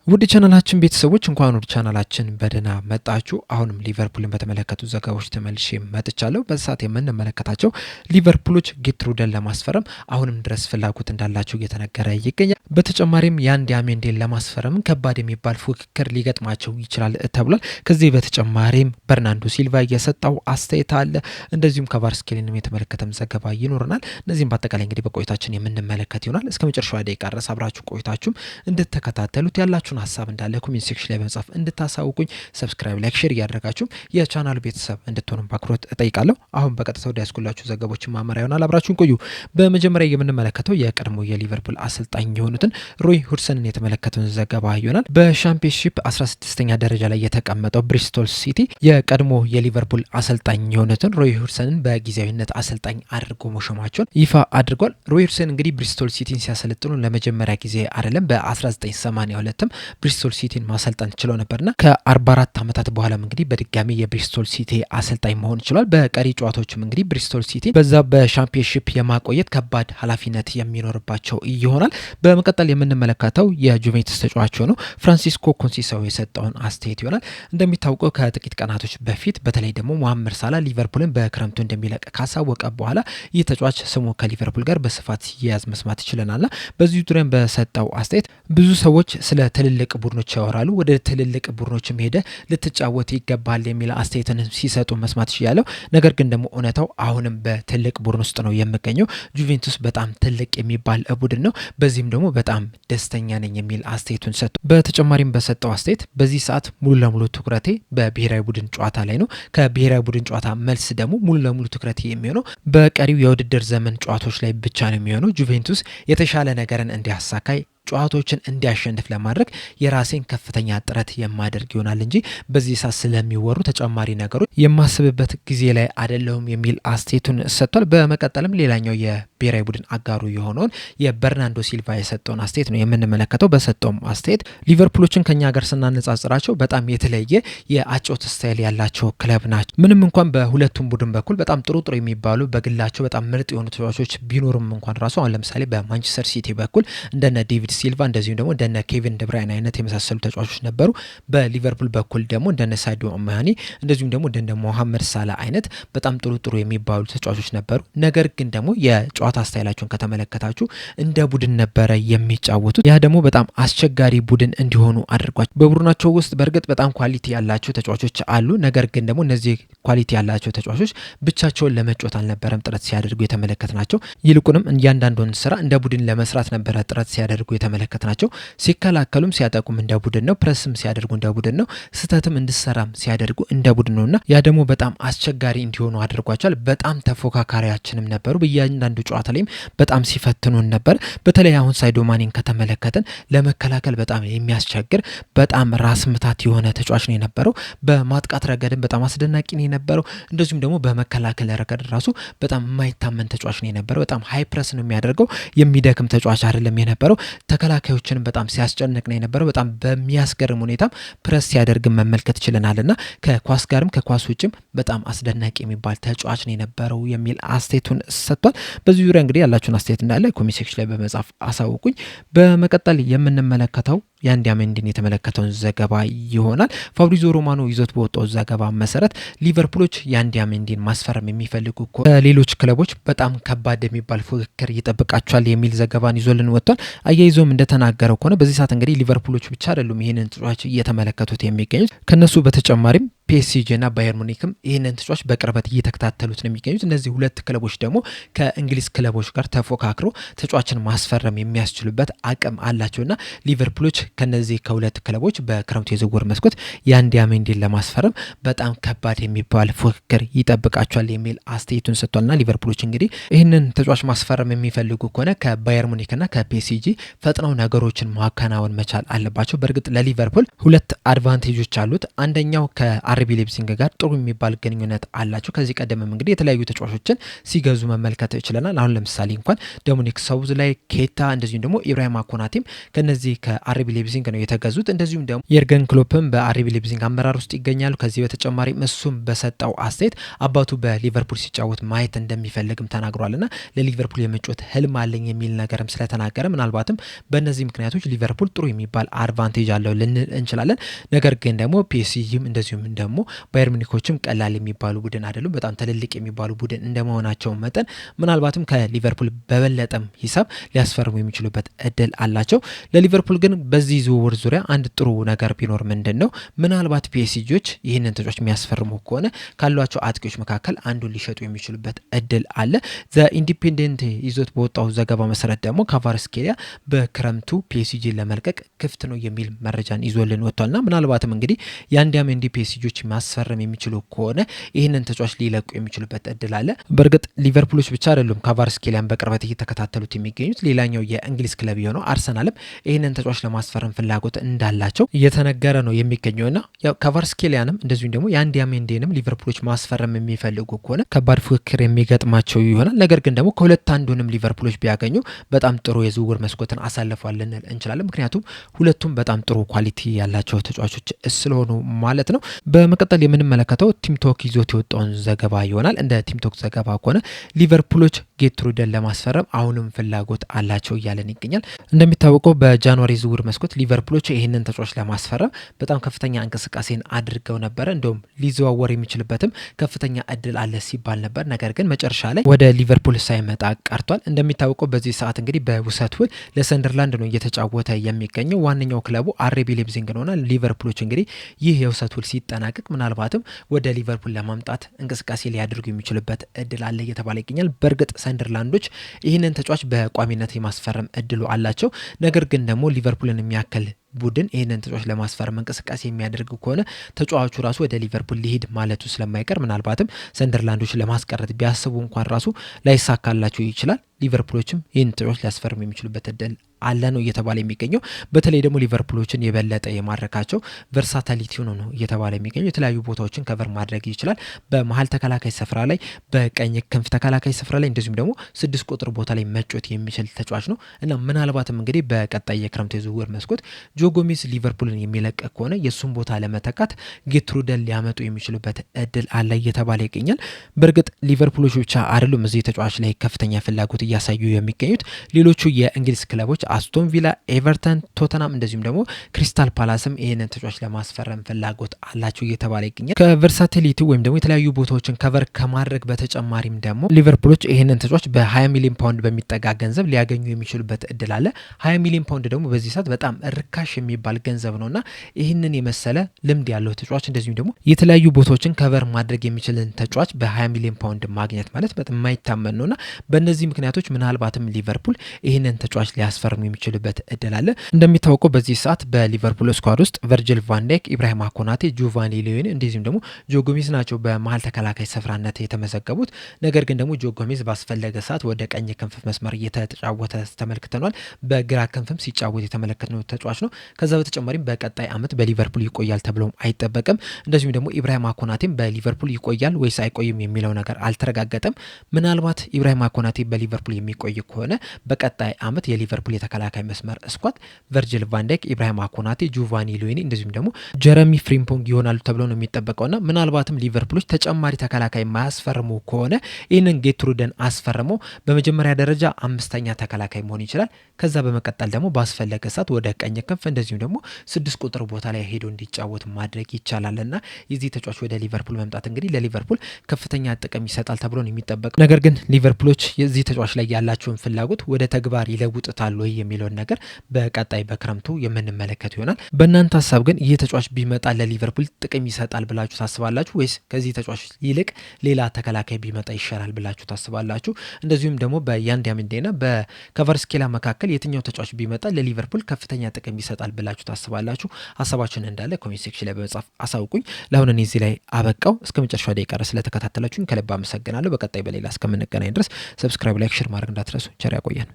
ውድ ቻናላችን ቤተሰቦች እንኳን ወደ ቻናላችን በደህና መጣችሁ። አሁንም ሊቨርፑልን በተመለከቱ ዘገባዎች ተመልሼ መጥቻለሁ። በሰዓት የምንመለከታቸው ሊቨርፑሎች ጌትሩደን ለማስፈረም አሁንም ድረስ ፍላጎት እንዳላቸው እየተነገረ ይገኛል። በተጨማሪም ያን ዲያሜንዴን ለማስፈረም ከባድ የሚባል ፉክክር ሊገጥማቸው ይችላል ተብሏል። ከዚህ በተጨማሪም በርናንዶ ሲልቫ የሰጠው አስተያየት አለ። እንደዚሁም ከቫርስኬሊንም የተመለከተም ዘገባ ይኖረናል። እነዚህም በአጠቃላይ እንግዲህ በቆይታችን የምንመለከት ይሆናል። እስከ መጨረሻው ደቂቃ ድረስ አብራችሁ ቆይታችሁም እንድትከታተሉት ያላችሁ ሀሳብ እንዳለ ኮሜንት ሴክሽን ላይ በመጻፍ እንድታሳውቁኝ ሰብስክራይብ፣ ላይክ፣ ሼር እያደረጋችሁ የቻናሉ ቤተሰብ እንድትሆኑ በአክብሮት እጠይቃለሁ። አሁን በቀጥታ ወደ ያስኩላችሁ ዘገቦችን ማመሪያ ይሆናል። አብራችሁን ቆዩ። በመጀመሪያ የምንመለከተው የቀድሞ የሊቨርፑል አሰልጣኝ የሆኑትን ሮይ ሁድሰንን የተመለከተውን ዘገባ ይሆናል። በሻምፒዮንሺፕ 16ኛ ደረጃ ላይ የተቀመጠው ብሪስቶል ሲቲ የቀድሞ የሊቨርፑል አሰልጣኝ የሆኑትን ሮይ ሁድሰንን በጊዜያዊነት አሰልጣኝ አድርጎ መሾማቸውን ይፋ አድርጓል። ሮይ ሁድሰን እንግዲህ ብሪስቶል ሲቲን ሲያሰለጥኑ ለመጀመሪያ ጊዜ አይደለም፣ በ1982 ብሪስቶል ሲቲን ማሰልጠን ችለው ነበርና ከ44 ዓመታት በኋላም እንግዲህ በድጋሚ የብሪስቶል ሲቲ አሰልጣኝ መሆን ችሏል። በቀሪ ጨዋታዎችም እንግዲህ ብሪስቶል ሲቲ በዛ በሻምፒዮንሺፕ የማቆየት ከባድ ኃላፊነት የሚኖርባቸው ይሆናል። በመቀጠል የምንመለከተው የጁቬንቱስ ተጫዋች ሆነው ፍራንሲስኮ ኮንሲሳው የሰጠውን አስተያየት ይሆናል። እንደሚታወቀው ከጥቂት ቀናቶች በፊት በተለይ ደግሞ መሐመድ ሳላ ሊቨርፑልን በክረምቱ እንደሚለቅ ካሳወቀ በኋላ ይህ ተጫዋች ስሙ ከሊቨርፑል ጋር በስፋት ሲያያዝ መስማት ችለናልና በዚህ ዙሪያም በሰጠው አስተያየት ብዙ ሰዎች ስለ ትልልቅ ቡድኖች ያወራሉ፣ ወደ ትልልቅ ቡድኖችም ሄደ ልትጫወት ይገባል የሚል አስተያየትን ሲሰጡ መስማት ይችላል። ነገር ግን ደግሞ እውነታው አሁንም በትልቅ ቡድን ውስጥ ነው የሚገኘው። ጁቬንቱስ በጣም ትልቅ የሚባል ቡድን ነው። በዚህም ደግሞ በጣም ደስተኛ ነኝ የሚል አስተያየቱን ሰጥቶ በተጨማሪም በሰጠው አስተያየት በዚህ ሰዓት ሙሉ ለሙሉ ትኩረቴ በብሔራዊ ቡድን ጨዋታ ላይ ነው። ከብሔራዊ ቡድን ጨዋታ መልስ ደግሞ ሙሉ ለሙሉ ትኩረቴ የሚሆነው በቀሪው የውድድር ዘመን ጨዋታዎች ላይ ብቻ ነው የሚሆነው። ጁቬንቱስ የተሻለ ነገርን እንዲያሳካይ ጨዋታዎችን እንዲያሸንፍ ለማድረግ የራሴን ከፍተኛ ጥረት የማደርግ ይሆናል እንጂ በዚህ ሰዓት ስለሚወሩ ተጨማሪ ነገሮች የማስብበት ጊዜ ላይ አይደለሁም የሚል አስተያየቱን ሰጥቷል። በመቀጠልም ሌላኛው የብሔራዊ ቡድን አጋሩ የሆነውን የበርናንዶ ሲልቫ የሰጠውን አስተያየት ነው የምንመለከተው። በሰጠውም አስተያየት ሊቨርፑሎችን ከኛ ጋር ስናነጻጽራቸው በጣም የተለየ የአጨዋወት ስታይል ያላቸው ክለብ ናቸው። ምንም እንኳን በሁለቱም ቡድን በኩል በጣም ጥሩ የሚባሉ በግላቸው በጣም ምርጥ የሆኑ ተጫዋቾች ቢኖሩም እንኳን ራሱ አሁን ለምሳሌ በማንቸስተር ሲቲ በኩል እንደነ ዴቪድ ሲልቫ እንደዚሁም ደግሞ እንደነ ኬቪን ደብራይን አይነት የመሳሰሉ ተጫዋቾች ነበሩ። በሊቨርፑል በኩል ደግሞ እንደነ ሳዲዮ ማኔ እንደዚሁም ደግሞ እንደነ መሐመድ ሳላ አይነት በጣም ጥሩ የሚባሉ ተጫዋቾች ነበሩ። ነገር ግን ደግሞ የጨዋታ ስታይላቸውን ከተመለከታችሁ እንደ ቡድን ነበረ የሚጫወቱት። ያ ደግሞ በጣም አስቸጋሪ ቡድን እንዲሆኑ አድርጓቸው። በቡድናቸው ውስጥ በእርግጥ በጣም ኳሊቲ ያላቸው ተጫዋቾች አሉ። ነገር ግን ደግሞ እነዚህ ኳሊቲ ያላቸው ተጫዋቾች ብቻቸውን ለመጫወት አልነበረም ጥረት ሲያደርጉ የተመለከትናቸው። ይልቁንም እያንዳንዱን ስራ እንደ ቡድን ለመስራት ነበረ ጥረት ሲያደርጉ የተመለከትናቸው። ሲከላከሉም ሲያጠቁም እንደ ቡድን ነው፣ ፕረስም ሲያደርጉ እንደ ቡድን ነው፣ ስህተትም እንድሰራም ሲያደርጉ እንደ ቡድን ነውና ያ ደግሞ በጣም አስቸጋሪ እንዲሆኑ አድርጓቸዋል። በጣም ተፎካካሪያችንም ነበሩ። በእያንዳንዱ ጨዋታ ላይም በጣም ሲፈትኑን ነበር። በተለይ አሁን ሳዲዮ ማኔን ከተመለከትን ለመከላከል በጣም የሚያስቸግር በጣም ራስ ምታት የሆነ ተጫዋች ነው የነበረው። በማጥቃት ረገድም በጣም አስደናቂ ነው የነበረው። እንደዚሁም ደግሞ በመከላከል ረገድ ራሱ በጣም የማይታመን ተጫዋች ነው የነበረው። በጣም ሃይ ፕረስ ነው የሚያደርገው። የሚደክም ተጫዋች አይደለም የነበረው። ተከላካዮችንም በጣም ሲያስጨንቅ ነው የነበረው። በጣም በሚያስገርም ሁኔታም ፕረስ ሲያደርግ መመልከት ችለናልና ከኳስ ጋርም ከኳስ ውጭም በጣም አስደናቂ የሚባል ተጫዋች ነው የነበረው የሚል አስተያየቱን ሰጥቷል። በዚህ ዙሪያ እንግዲህ ያላችሁን አስተያየት እንዳለ ኮሜንት ሴክሽን ላይ በመጻፍ አሳውቁኝ። በመቀጠል የምንመለከተው ያን ዲያሜንዴን የተመለከተውን ዘገባ ይሆናል። ፋብሪዞ ሮማኖ ይዞት በወጣው ዘገባ መሰረት ሊቨርፑሎች ያን ዲያሜንዴን ማስፈረም የሚፈልጉ ከሌሎች ክለቦች በጣም ከባድ የሚባል ፉክክር ይጠብቃቸዋል የሚል ዘገባን ይዞልን ወጥቷል። አያይዞም እንደተናገረው ከሆነ በዚህ ሰዓት እንግዲህ ሊቨርፑሎች ብቻ አይደሉም ይህንን ተጫዋች እየተመለከቱት የሚገኙት። ከነሱ በተጨማሪም ፒኤስጂ እና ባየር ሙኒክም ይህንን ተጫዋች በቅርበት እየተከታተሉት ነው የሚገኙት። እነዚህ ሁለት ክለቦች ደግሞ ከእንግሊዝ ክለቦች ጋር ተፎካክረው ተጫዋችን ማስፈረም የሚያስችሉበት አቅም አላቸውና ሊቨርፑሎች ከነዚህ ከሁለት ክለቦች በክረምቱ የዝውውር መስኮት ያን ዲያሜንዴን ለማስፈረም በጣም ከባድ የሚባል ፉክክር ይጠብቃቸዋል የሚል አስተያየቱን ሰጥቷልና ሊቨርፑሎች እንግዲህ ይህንን ተጫዋች ማስፈረም የሚፈልጉ ከሆነ ከባየር ሙኒክና ከፒኤስጂ ፈጥነው ነገሮችን ማከናወን መቻል አለባቸው። በእርግጥ ለሊቨርፑል ሁለት አድቫንቴጆች አሉት። አንደኛው ከአርቢ ሌፕዚንግ ጋር ጥሩ የሚባል ግንኙነት አላቸው። ከዚህ ቀደምም እንግዲህ የተለያዩ ተጫዋቾችን ሲገዙ መመልከት ይችላል። አሁን ለምሳሌ እንኳን ዶሚኒክ ሳውዝ ላይ ኬታ፣ እንደዚሁም ደግሞ ኢብራሂማ ኮናቴም ከነዚህ ከአርቢ ሌፕዚንግ ነው የተገዙት። እንደዚሁም ደግሞ የርገን ክሎፕም በአርቢ ሌፕዚንግ አመራር ውስጥ ይገኛሉ። ከዚህ በተጨማሪም እሱም በሰጠው አስተያየት አባቱ በሊቨርፑል ሲጫወት ማየት እንደሚፈልግም ተናግሯልና ለሊቨርፑል የመጫወት ህልም አለኝ የሚል ነገርም ስለተናገረ ምናልባትም በእነዚህ ምክንያቶች ሊቨርፑል ጥሩ የሚባል አድቫንቴጅ አለው ልንል እንችላለን። ነገር ግን ደግሞ ፒኤስጂም እንደዚሁም ደግሞ ባየር ሙኒኮችም ቀላል የሚባሉ ቡድን አይደሉም። በጣም ትልልቅ የሚባሉ ቡድን እንደመሆናቸው መጠን ምናልባትም ከሊቨርፑል በበለጠም ሂሳብ ሊያስፈርሙ የሚችሉበት እድል አላቸው። ለሊቨርፑል ግን በዚህ ዝውውር ዙሪያ አንድ ጥሩ ነገር ቢኖር ምንድን ነው ምናልባት ፒኤስጂዎች ይህንን ተጫዋች የሚያስፈርሙ ከሆነ ካሏቸው አጥቂዎች መካከል አንዱን ሊሸጡ የሚችሉበት እድል አለ። ዘ ኢንዲፔንደንት ይዞት በወጣው ዘገባ መሰረት ደግሞ ካቫርስኬሊያ በክረምቱ ፒኤስጂ ለመልቀቅ ክፍት ነው የሚል መረጃን ይዞልን ወጥቷልና ምናልባትም እንግዲህ የአንዲያሜንዲ ፒኤስጂዎች ማስፈረም የሚችሉ ከሆነ ይህንን ተጫዋች ሊለቁ የሚችሉበት እድል አለ። በእርግጥ ሊቨርፑሎች ብቻ አይደሉም ካቫርስኬሊያን በቅርበት እየተከታተሉት የሚገኙት። ሌላኛው የእንግሊዝ ክለብ የሆነው አርሰናልም ይህንን ተጫዋች ለማስፈረም ፍላጎት እንዳላቸው እየተነገረ ነው የሚገኘውና ያው ካቫርስኬሊያንም እንደዚሁም ደግሞ የአንዲያሜንዲንም ሊቨርፑሎች ማስፈረም የሚፈልጉ ከሆነ ከባድ ፉክክር የሚገጥማቸው ይሆናል። ነገር ግን ደግሞ ከሁለት አንዱንም ሊቨርፑሎች ቢያገኙ በጣም ጥሩ የዝውውር መስኮትን አሳልፏል ልንል እንችላለን። ምክንያቱም ሁለቱም በጣም ጥሩ ኳሊቲ ያላቸው ተጫዋቾች ስለሆኑ ማለት ነው። በመቀጠል የምንመለከተው ቲምቶክ ይዞት የወጣውን ዘገባ ይሆናል። እንደ ቲምቶክ ዘገባ ከሆነ ሊቨርፑሎች ጌትሩደን ለማስፈረም አሁንም ፍላጎት አላቸው እያለን ይገኛል። እንደሚታወቀው በጃንዋሪ ዝውውር መስኮት ሊቨርፑሎች ይህንን ተጫዋች ለማስፈረም በጣም ከፍተኛ እንቅስቃሴን አድርገው ነበረ። እንደውም ሊዘዋወር የሚችልበትም ከፍተኛ እድል አለ ሲባል ነበር። ነገር ግን መጨረሻ ላይ ወደ ሊቨርፑል ሳይመጣ ቀርቷል። እንደሚታወቀው በዚህ ሰዓት እንግዲህ በውሰት ውል ለሰንደርላንድ ነው እየተጫወተ የሚገኘው። ዋነኛው ክለቡ አርቢ ሌፕዚንግ ነውና ሊቨርፑሎች እንግዲህ ይህ የውሰት ውል ሲጠናቀቅ ምናልባትም ወደ ሊቨርፑል ለማምጣት እንቅስቃሴ ሊያደርጉ የሚችሉበት እድል አለ እየተባለ ይገኛል። በእርግጥ ሰንደርላንዶች ይህንን ተጫዋች በቋሚነት የማስፈረም እድሉ አላቸው። ነገር ግን ደግሞ ሊቨርፑልን የሚያክል ቡድን ይህንን ተጫዋች ለማስፈረም እንቅስቃሴ የሚያደርግ ከሆነ ተጫዋቹ ራሱ ወደ ሊቨርፑል ሊሄድ ማለቱ ስለማይቀር ምናልባትም ሰንደርላንዶች ለማስቀረት ቢያስቡ እንኳን ራሱ ላይሳካላቸው ይችላል። ሊቨርፑሎችም ይህን ተጫዋች ሊያስፈርም የሚችሉበት እድል አለ ነው እየተባለ የሚገኘው። በተለይ ደግሞ ሊቨርፑሎችን የበለጠ የማድረካቸው ቨርሳታሊቲው ነው እየተባለ የሚገኘው። የተለያዩ ቦታዎችን ከቨር ማድረግ ይችላል። በመሀል ተከላካይ ስፍራ ላይ፣ በቀኝ ክንፍ ተከላካይ ስፍራ ላይ እንደዚሁም ደግሞ 6 ቁጥር ቦታ ላይ መጮት የሚችል ተጫዋች ነው እና ምናልባትም እንግዲህ በቀጣይ የክረምት የዝውውር መስኮት ጆ ጎሜዝ ሊቨርፑልን የሚለቅ ከሆነ የእሱን ቦታ ለመተካት ጌትሩደን ሊያመጡ የሚችሉበት እድል አለ እየተባለ ይገኛል። በእርግጥ ሊቨርፑሎች ብቻ አይደሉም እዚህ ተጫዋች ላይ ከፍተኛ ፍላጎት እያሳዩ የሚገኙት። ሌሎቹ የእንግሊዝ ክለቦች አስቶን ቪላ፣ ኤቨርተን፣ ቶተናም እንደዚሁም ደግሞ ክሪስታል ፓላስም ይህንን ተጫዋች ለማስፈረም ፍላጎት አላቸው እየተባለ ይገኛል። ከቨርሳቲሊቲ ወይም ደግሞ የተለያዩ ቦታዎችን ከቨር ከማድረግ በተጨማሪም ደግሞ ሊቨርፑሎች ይህንን ተጫዋች በ20 ሚሊዮን ፓውንድ በሚጠጋ ገንዘብ ሊያገኙ የሚችሉበት እድል አለ። 20 ሚሊዮን ፓውንድ ደግሞ በዚህ ሰዓት በጣም ርካሽ የሚባል ገንዘብ ነውና ይህንን የመሰለ ልምድ ያለው ተጫዋች እንደዚሁም ደግሞ የተለያዩ ቦታዎችን ከቨር ማድረግ የሚችልን ተጫዋች በ20 ሚሊዮን ፓውንድ ማግኘት ማለት በጣም የማይታመን ነውና በእነዚህ ምክንያቶች ምናልባትም ሊቨርፑል ይህንን ተጫዋች ሊያስፈርሙ የሚችልበት እድል አለ። እንደሚታወቀው በዚህ ሰዓት በሊቨርፑል ስኳድ ውስጥ ቨርጅል ቫን ዳይክ፣ ኢብራሂማ ኮናቴ፣ ጆቫኒ ሊዮኒ እንደዚሁም ደግሞ ጆ ጎሜዝ ናቸው በመሀል ተከላካይ ስፍራነት የተመዘገቡት። ነገር ግን ደግሞ ጆ ጎሜዝ ባስፈለገ ሰዓት ወደ ቀኝ ክንፍ መስመር እየተጫወተ ተመልክተናል። በግራ ክንፍም ሲጫወት የተመለከትነው ተጫዋች ነው። ከዛ በተጨማሪም በቀጣይ አመት በሊቨርፑል ይቆያል ተብሎም አይጠበቅም። እንደዚሁም ደግሞ ኢብራሂማ ኮናቴም በሊቨርፑል ይቆያል ወይስ አይቆይም የሚለው ነገር አልተረጋገጠም። ምናልባት ኢብራሂማ ኮናቴ በሊቨርፑል የሚቆይ ከሆነ በቀጣይ አመት የሊቨርፑል የተከላካይ መስመር ስኳድ ቨርጅል ቫን ዳይክ፣ ኢብራሂማ ኮናቴ፣ ጆቫኒ ሊዮኒ እንደዚሁም ደግሞ ጀረሚ ፍሪምፖንግ ይሆናሉ ተብሎ ነው የሚጠበቀውና ምናልባትም ሊቨርፑሎች ተጨማሪ ተከላካይ ማያስፈርሙ ከሆነ ይህንን ጌትሩደን አስፈርሞ በመጀመሪያ ደረጃ 5ኛ ተከላካይ መሆን ይችላል። ከዛ በመቀጠል ደግሞ ባስፈለገ ሰዓት ወደ ቀኝ ክንፍ እንደዚሁም ደግሞ 6 ቁጥር ቦታ ላይ ሄዶ እንዲጫወት ማድረግ ይቻላልና የዚህ ተጫዋች ወደ ሊቨርፑል መምጣት እንግዲህ ለሊቨርፑል ከፍተኛ ጥቅም ይሰጣል ተብሎ ነው የሚጠበቀው። ነገር ግን ሊቨርፑሎች የዚህ ተጫዋች ላይ ያላቸውን ፍላጎት ወደ ተግባር ይለውጡታል ወይ የሚለውን ነገር በቀጣይ በክረምቱ የምንመለከት ይሆናል። በእናንተ ሀሳብ ግን ይህ ተጫዋች ቢመጣ ለሊቨርፑል ጥቅም ይሰጣል ብላችሁ ታስባላችሁ ወይስ ከዚህ ተጫዋች ይልቅ ሌላ ተከላካይ ቢመጣ ይሻላል ብላችሁ ታስባላችሁ? እንደዚሁም ደግሞ በያንዲያምንዴና በካቫርስኬላ መካከል የትኛው ተጫዋች ቢመጣ ለሊቨርፑል ከፍተኛ ጥቅም ይሰጣል ብላችሁ ታስባላችሁ? ሀሳባችን እንዳለ ኮሜንት ሴክሽን ላይ በመጻፍ አሳውቁኝ። ለአሁን እኔ እዚህ ላይ አበቃው። እስከ መጨረሻው ደቂቃ ድረስ ስለተከታተላችሁኝ ከልብ አመሰግናለሁ። በቀጣይ በሌላ እስከምንገናኝ ድረስ ሰብስክራይብ፣ ላይክ፣ ሼር ማድረግ እንዳትረሱ። ቸር ያቆየን።